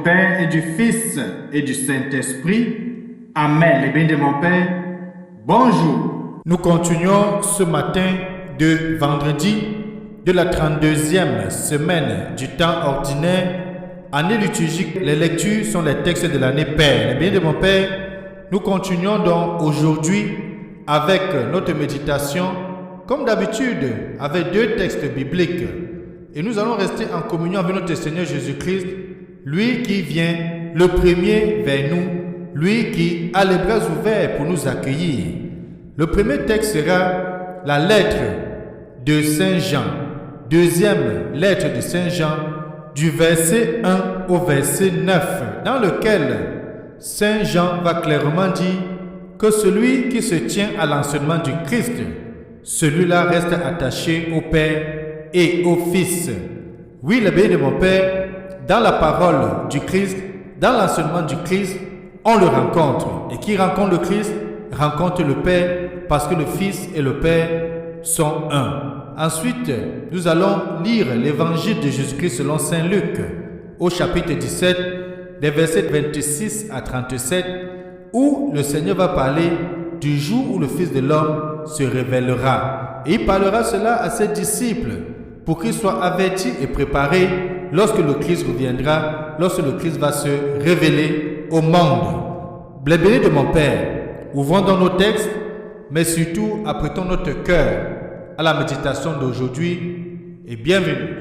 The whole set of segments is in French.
Père et du Fils et du Saint-Esprit. Amen. Les bénis de mon Père, bonjour. Nous continuons ce matin de vendredi de la 32e semaine du temps ordinaire, année liturgique. Les lectures sont les textes de l'année Père. Les bénis de mon Père, nous continuons donc aujourd'hui avec notre méditation, comme d'habitude, avec deux textes bibliques. Et nous allons rester en communion avec notre Seigneur Jésus-Christ, lui qui vient le premier vers nous, lui qui a les bras ouverts pour nous accueillir. Le premier texte sera la lettre de Saint Jean, deuxième lettre de Saint Jean, du verset 1 au verset 9, dans lequel Saint Jean va clairement dire que celui qui se tient à l'enseignement du Christ, celui-là reste attaché au Père et au Fils. Oui, le béni de mon Père, dans la parole du Christ, dans l'enseignement du Christ, on le rencontre. Et qui rencontre le Christ, rencontre le Père, parce que le Fils et le Père sont un. Ensuite, nous allons lire l'évangile de Jésus-Christ selon Saint Luc, au chapitre 17, des versets 26 à 37, où le Seigneur va parler du jour où le Fils de l'homme se révélera. Et il parlera cela à ses disciples pour qu'ils soient avertis et préparés lorsque le Christ reviendra, lorsque le Christ va se révéler au monde. Les bénis de mon Père, ouvrons dans nos textes, mais surtout apprêtons notre cœur à la méditation d'aujourd'hui et bienvenue.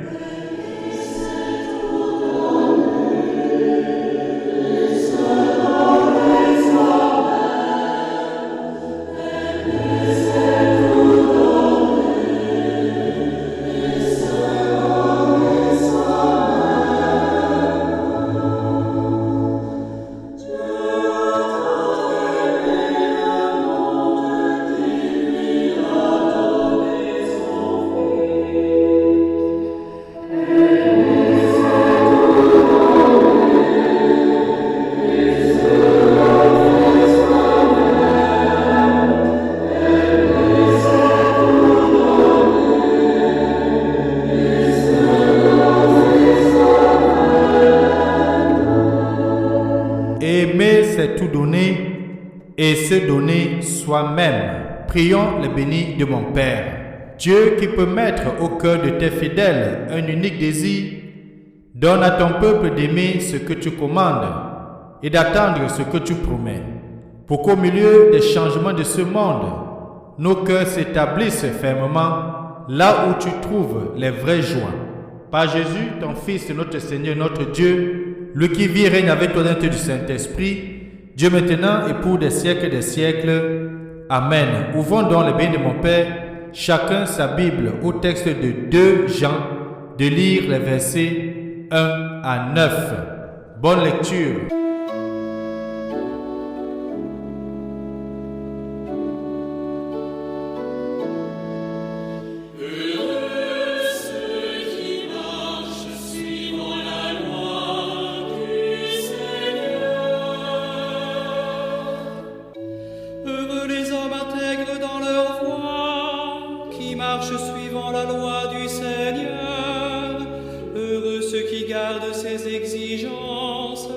Tout donner et se donner soi-même. Prions le béni de mon Père. Dieu qui peut mettre au cœur de tes fidèles un unique désir, donne à ton peuple d'aimer ce que tu commandes et d'attendre ce que tu promets, pour qu'au milieu des changements de ce monde, nos cœurs s'établissent fermement là où tu trouves les vraies joies. Par Jésus, ton Fils, notre Seigneur, notre Dieu, lui qui vit et règne avec toi dans du Saint-Esprit, Dieu maintenant et pour des siècles. Amen. Ouvrons donc les bénis de mon Père, chacun sa Bible au texte de 2 Jean, de lire les versets 1 à 9. Bonne lecture. Suivant la loi du Seigneur, heureux ceux qui gardent ses exigences.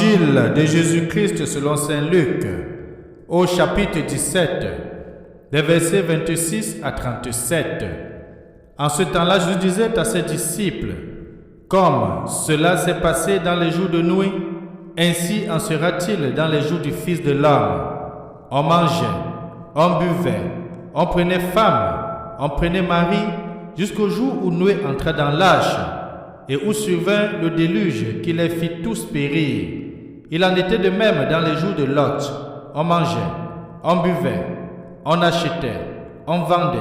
Évangile de Jésus-Christ selon saint Luc, au chapitre 17, des versets 26 à 37. En ce temps-là, Jésus disait à ses disciples, « Comme cela s'est passé dans les jours de Noé, ainsi en sera-t-il dans les jours du Fils de l'homme. On mangeait, on buvait, on prenait femme, on prenait mari, jusqu'au jour où Noé entra dans l'arche, et où survint le déluge qui les fit tous périr. Il en était de même dans les jours de Lot. On mangeait, on buvait, on achetait, on vendait,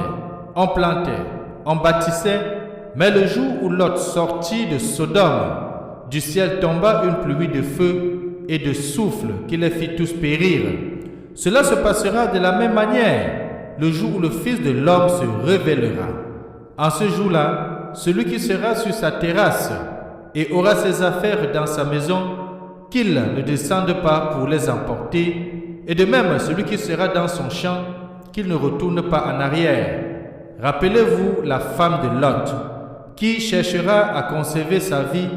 on plantait, on bâtissait, mais le jour où Lot sortit de Sodome, du ciel tomba une pluie de feu et de souffle qui les fit tous périr. Cela se passera de la même manière le jour où le Fils de l'homme se révélera. En ce jour-là, celui qui sera sur sa terrasse et aura ses affaires dans sa maison, qu'il ne descende pas pour les emporter, et de même celui qui sera dans son champ, qu'il ne retourne pas en arrière. Rappelez-vous la femme de Lot, qui cherchera à conserver sa vie,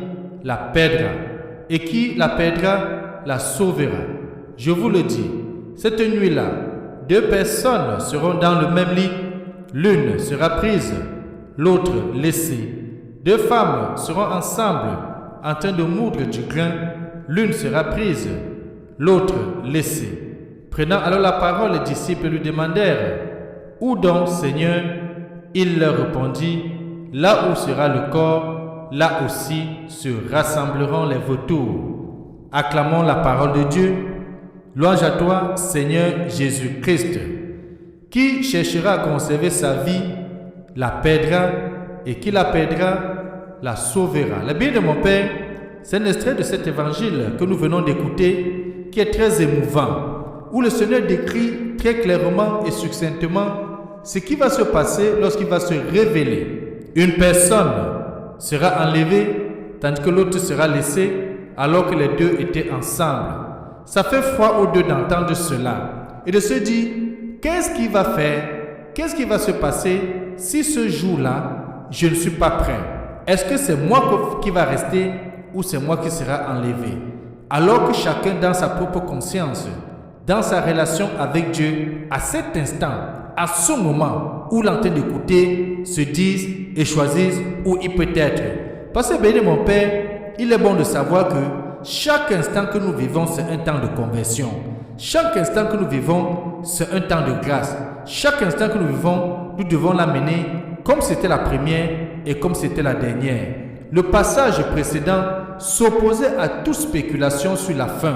la perdra, et qui la perdra, la sauvera. Je vous le dis, cette nuit-là, 2 personnes seront dans le même lit, l'une sera prise, l'autre laissée. 2 femmes seront ensemble, en train de moudre du grain, l'une sera prise, l'autre laissée. Prenant alors la parole, les disciples lui demandèrent, « Où donc, Seigneur ?» Il leur répondit, « Là où sera le corps, là aussi se rassembleront les vautours. » Acclamons la parole de Dieu. Louange à toi, Seigneur Jésus-Christ. Qui cherchera à conserver sa vie, la perdra, et qui la perdra, la sauvera. La Bible de mon Père, c'est un extrait de cet évangile que nous venons d'écouter, qui est très émouvant, où le Seigneur décrit très clairement et succinctement ce qui va se passer lorsqu'il va se révéler. Une personne sera enlevée, tandis que l'autre sera laissée, alors que les deux étaient ensemble. Ça fait froid aux deux d'entendre cela et de se dire, qu'est-ce qu'il va faire? Qu'est-ce qui va se passer si ce jour-là, je ne suis pas prêt? Est-ce que c'est moi qui va rester ou c'est moi qui sera enlevé? Alors que chacun dans sa propre conscience, dans sa relation avec Dieu, à cet instant, à ce moment où l'entend d'écouter, se disent et choisissent où il peut être. Parce que, béni mon Père, il est bon de savoir que chaque instant que nous vivons, c'est un temps de conversion. Chaque instant que nous vivons, c'est un temps de grâce. Chaque instant que nous vivons, nous devons l'amener comme c'était la première et comme c'était la dernière. Le passage précédent s'opposait à toute spéculation sur la fin.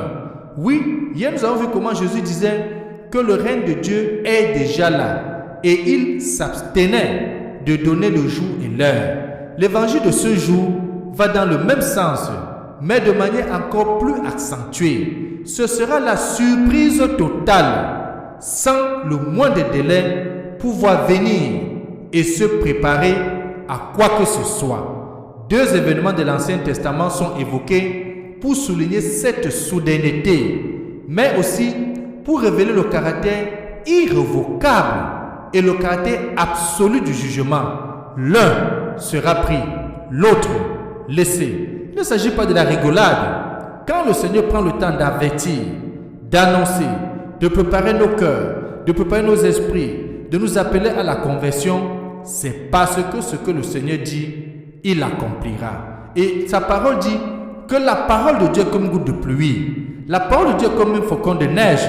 Oui, hier nous avons vu comment Jésus disait que le règne de Dieu est déjà là et il s'abstenait de donner le jour et l'heure. L'évangile de ce jour va dans le même sens, mais de manière encore plus accentuée. Ce sera la surprise totale, sans le moindre délai, pouvoir venir et se préparer à quoi que ce soit. 2 événements de l'Ancien Testament sont évoqués pour souligner cette soudaineté, mais aussi pour révéler le caractère irrévocable et le caractère absolu du jugement. L'un sera pris, l'autre laissé. Il ne s'agit pas de la rigolade. Quand le Seigneur prend le temps d'avertir, d'annoncer, de préparer nos cœurs, de préparer nos esprits, de nous appeler à la conversion, c'est parce que ce que le Seigneur dit, il accomplira. Et sa parole dit que la parole de Dieu est comme une goutte de pluie. La parole de Dieu est comme un flocon de neige.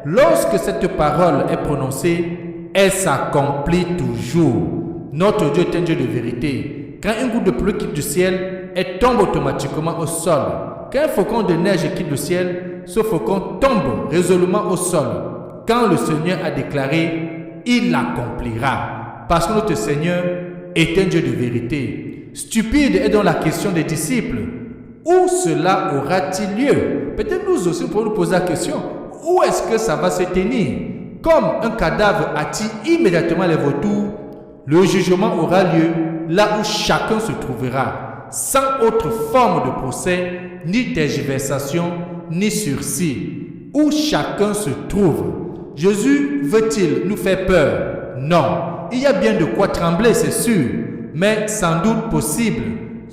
Lorsque cette parole est prononcée, elle s'accomplit toujours. Notre Dieu est un Dieu de vérité. Quand une goutte de pluie quitte du ciel, elle tombe automatiquement au sol. Quand un flocon de neige quitte le ciel, ce flocon tombe résolument au sol. Quand le Seigneur a déclaré, il l'accomplira. Parce que notre Seigneur est un Dieu de vérité. Stupide est donc la question des disciples. Où cela aura-t-il lieu? Peut-être nous aussi pouvons nous poser la question. Où est-ce que ça va se tenir? Comme un cadavre attire immédiatement les vautours, le jugement aura lieu là où chacun se trouvera, sans autre forme de procès, ni tergiversation, ni sursis. Où chacun se trouve. Jésus veut-il nous faire peur? Non. Il y a bien de quoi trembler, c'est sûr, mais sans doute possible.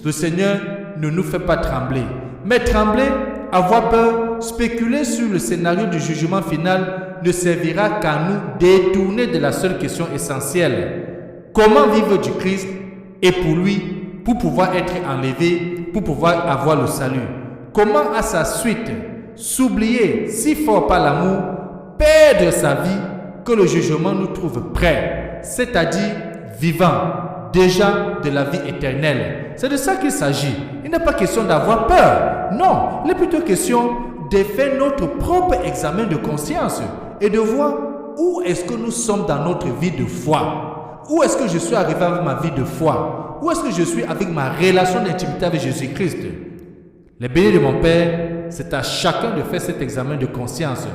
Le Seigneur ne nous fait pas trembler. Mais trembler, avoir peur, spéculer sur le scénario du jugement final ne servira qu'à nous détourner de la seule question essentielle. Comment vivre du Christ et pour lui, pour pouvoir être enlevé, pour pouvoir avoir le salut? Comment à sa suite s'oublier si fort par l'amour, perdre sa vie, que le jugement nous trouve prêts, c'est-à-dire vivant déjà de la vie éternelle. C'est de ça qu'il s'agit. Il n'est pas question d'avoir peur. Non, il est plutôt question de faire notre propre examen de conscience et de voir où est-ce que nous sommes dans notre vie de foi. Où est-ce que je suis arrivé avec ma vie de foi? Où est-ce que je suis avec ma relation d'intimité avec Jésus-Christ? Les bénis de mon Père, c'est à chacun de faire cet examen de conscience.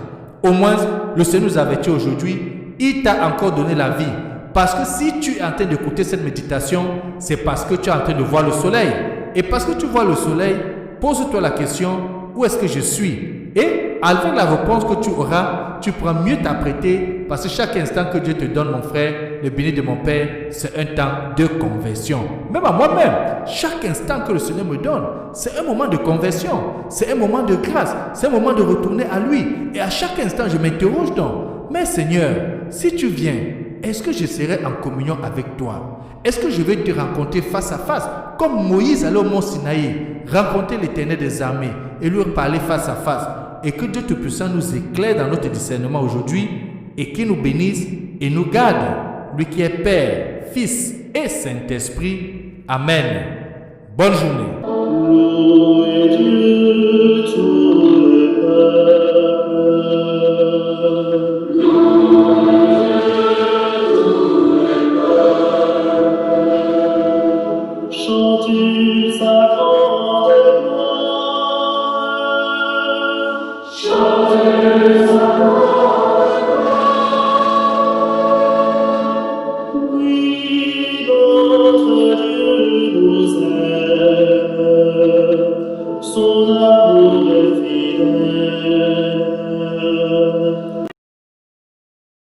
Au moins, le Seigneur nous avertit aujourd'hui, il t'a encore donné la vie. Parce que si tu es en train d'écouter cette méditation, c'est parce que tu es en train de voir le soleil. Et parce que tu vois le soleil, pose-toi la question, où est-ce que je suis? Et avec la réponse que tu auras, tu pourras mieux t'apprêter parce que chaque instant que Dieu te donne, mon frère, le béni de mon Père, c'est un temps de conversion. Même à moi-même, chaque instant que le Seigneur me donne, c'est un moment de conversion, c'est un moment de grâce, c'est un moment de retourner à lui. Et à chaque instant, je m'interroge donc, mais Seigneur, si tu viens, est-ce que je serai en communion avec toi? Est-ce que je vais te rencontrer face à face, comme Moïse allait au mont Sinaï, rencontrer l'Éternel des armées et lui parler face à face? Et que Dieu Tout-Puissant nous éclaire dans notre discernement aujourd'hui et qu'il nous bénisse et nous garde, lui qui est Père, Fils et Saint-Esprit. Amen. Bonne journée.